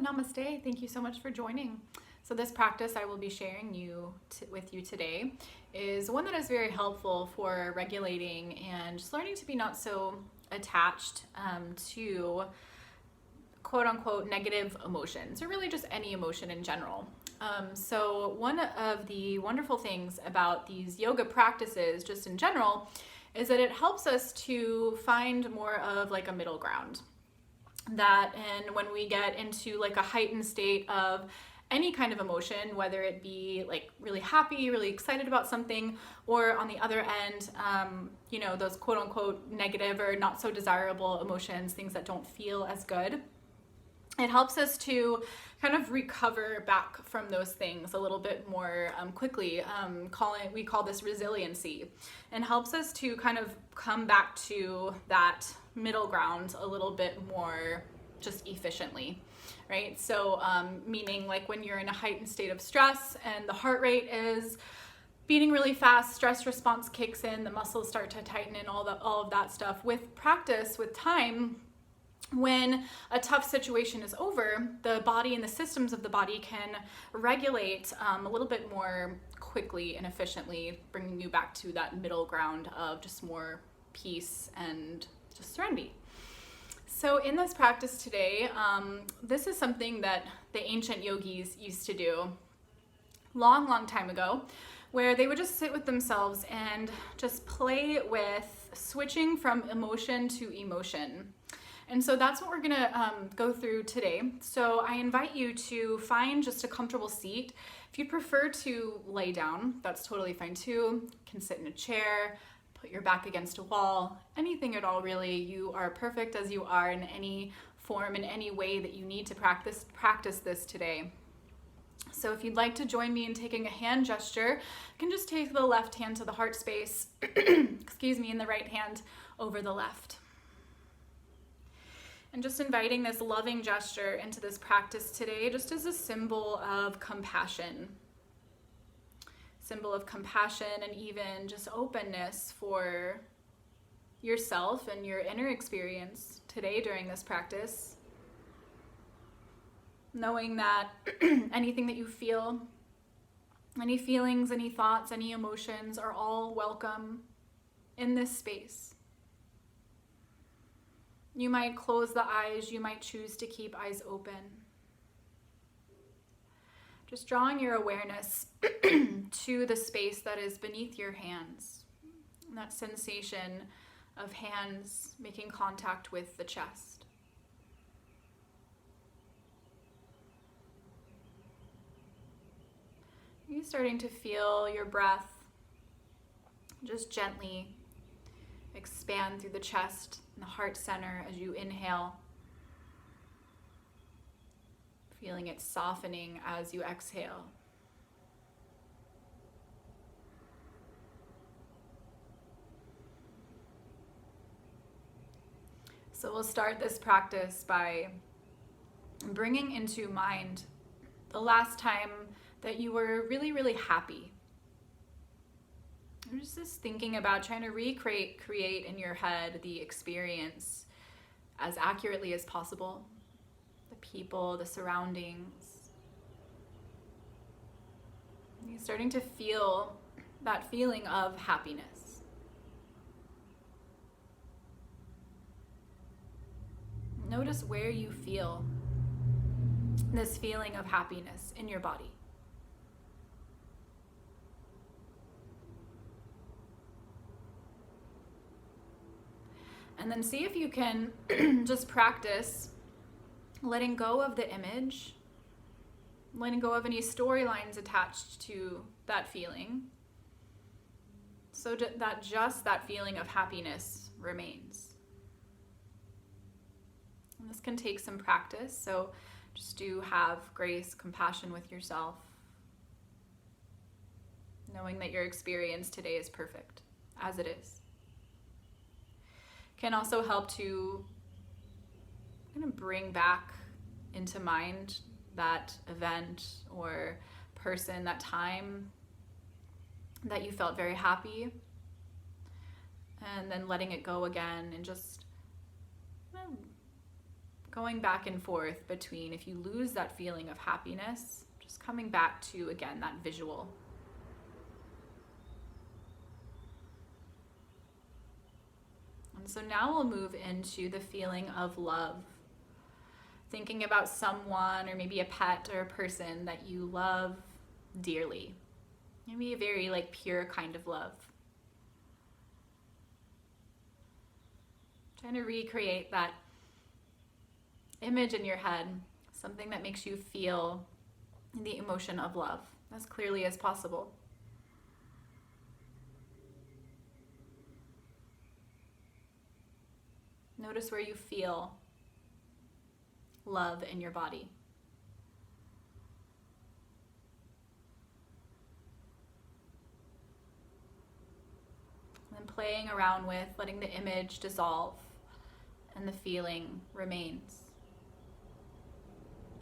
namaste. Thank you so much for joining. So this practice I will be sharing with you today is one that is very helpful for regulating and just learning to be not so attached to quote unquote negative emotions, or really just any emotion in general. So one of the wonderful things about these yoga practices just in general is that it helps us to find more of like a middle ground. And when we get into like a heightened state of any kind of emotion, whether it be like really happy, really excited about something, or on the other end, those quote unquote negative or not so desirable emotions, things that don't feel as good, it helps us to kind of recover back from those things a little bit more quickly. We call this resiliency, and helps us to kind of come back to that middle ground a little bit more just efficiently, right? So meaning like when you're in a heightened state of stress and the heart rate is beating really fast, stress response kicks in, the muscles start to tighten and all of that stuff. With practice, with time, when a tough situation is over, the body and the systems of the body can regulate a little bit more quickly and efficiently, bringing you back to that middle ground of just more peace and just serenity. So in this practice today, this is something that the ancient yogis used to do long time ago, where they would just sit with themselves and just play with switching from emotion to emotion. And so that's what we're gonna go through today. So I invite you to find just a comfortable seat. If you'd prefer to lay down, that's totally fine too. You can sit in a chair, put your back against a wall, anything at all really. You are perfect as you are in any form, in any way that you need to practice this today. So if you'd like to join me in taking a hand gesture, you can just take the left hand to the heart space, excuse me, and the right hand over the left. And just inviting this loving gesture into this practice today, just as a symbol of compassion. Symbol of compassion and even just openness for yourself and your inner experience today during this practice. Knowing that anything that you feel, any feelings, any thoughts, any emotions are all welcome in this space. You might close the eyes, you might choose to keep eyes open. Just drawing your awareness to the space that is beneath your hands. And that sensation of hands making contact with the chest. You're starting to feel your breath just gently expand through the chest and the heart center as you inhale. Feeling it softening as you exhale. So we'll start this practice by bringing into mind the last time that you were really happy. I'm just thinking about trying to create in your head the experience as accurately as possible. The people, the surroundings. You're starting to feel that feeling of happiness. Notice where you feel this feeling of happiness in your body. And then see if you can just practice letting go of the image, letting go of any storylines attached to that feeling, so that just that feeling of happiness remains. And this can take some practice, so just do have grace, compassion with yourself, knowing that your experience today is perfect as it is. Can also help to kind of bring back into mind that event or person, that time that you felt very happy, and then letting it go again and just going back and forth between, if you lose that feeling of happiness, just coming back to, again, that visual. And so now we'll move into the feeling of love. Thinking about someone, or maybe a pet or a person that you love dearly. Maybe a very pure kind of love. Trying to recreate that image in your head, something that makes you feel the emotion of love as clearly as possible. Notice where you feel love in your body. And then playing around with letting the image dissolve and the feeling remains.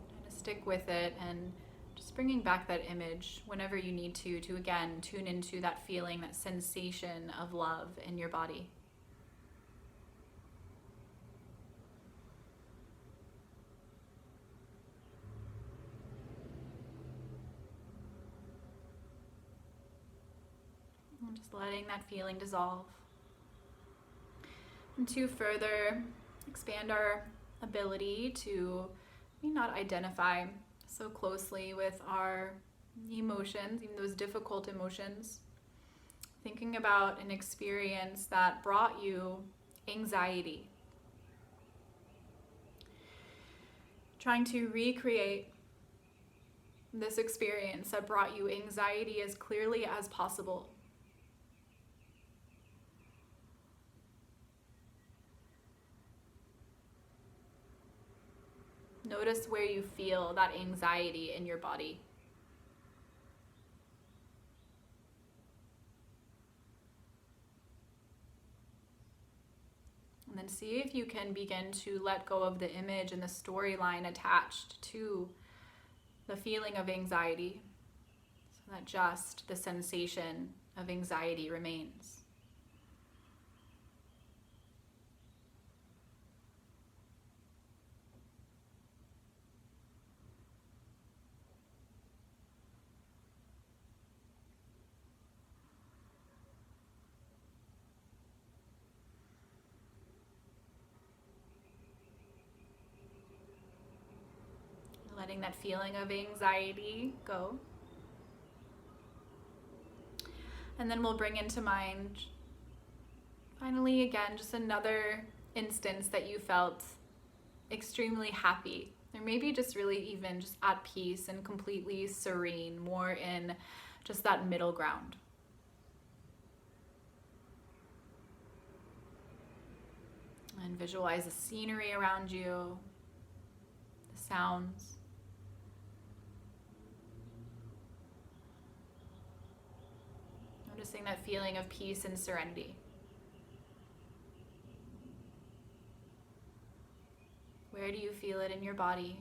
Trying to stick with it and just bringing back that image whenever you need to again tune into that feeling, that sensation of love in your body. And just letting that feeling dissolve. And to further expand our ability to not identify so closely with our emotions, even those difficult emotions, thinking about an experience that brought you anxiety. Trying to recreate this experience that brought you anxiety as clearly as possible. Notice where you feel that anxiety in your body. And then see if you can begin to let go of the image and the storyline attached to the feeling of anxiety, so that just the sensation of anxiety remains. Letting that feeling of anxiety go. And then we'll bring into mind, finally, again, just another instance that you felt extremely happy, or maybe just really even just at peace and completely serene, more in just that middle ground. And visualize the scenery around you, the sounds. Noticing that feeling of peace and serenity. Where do you feel it in your body?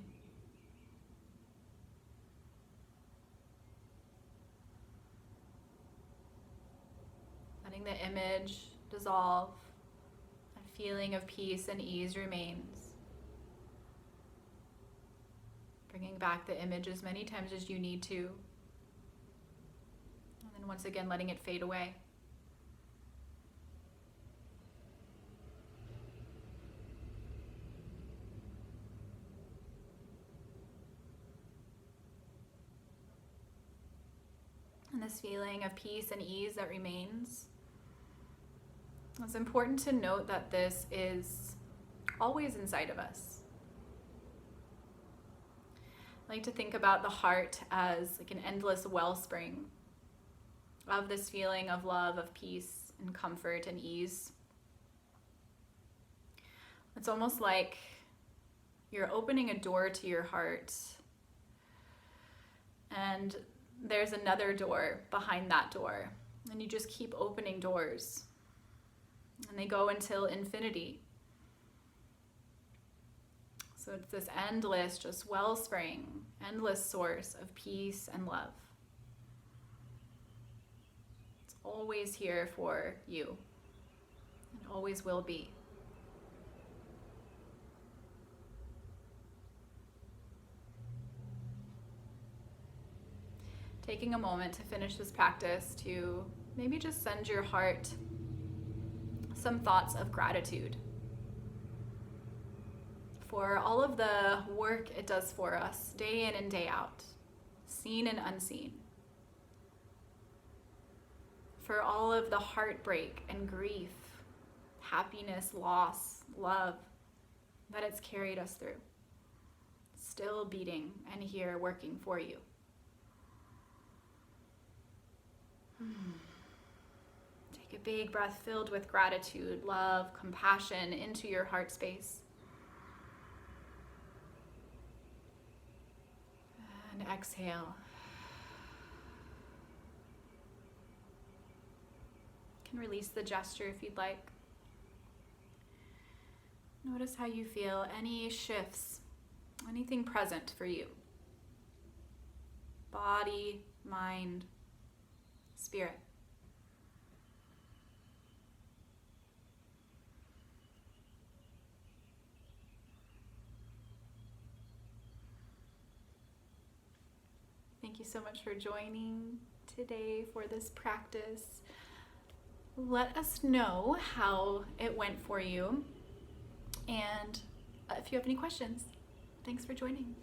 Letting the image dissolve. That feeling of peace and ease remains. Bringing back the image as many times as you need to. And then once again, letting it fade away. And this feeling of peace and ease that remains. It's important to note that this is always inside of us. I like to think about the heart as like an endless wellspring of this feeling of love, of peace and comfort and ease. It's almost like you're opening a door to your heart, and there's another door behind that door, and you just keep opening doors, and they go until infinity. So it's this endless just wellspring, endless source of peace and love. It's always here for you, and always will be. taking a moment to finish this practice to maybe just send your heart some thoughts of gratitude for all of the work it does for us day in and day out, seen and unseen. For all of the heartbreak and grief, happiness, loss, love that it's carried us through. Still beating and here working for you. Take a big breath filled with gratitude, love, compassion into your heart space. And exhale. You can release the gesture if you'd like. Notice how you feel, any shifts, anything present for you. Body, mind, spirit. Thank you so much for joining today for this practice. Let us know how it went for you, and if you have any questions. Thanks for joining.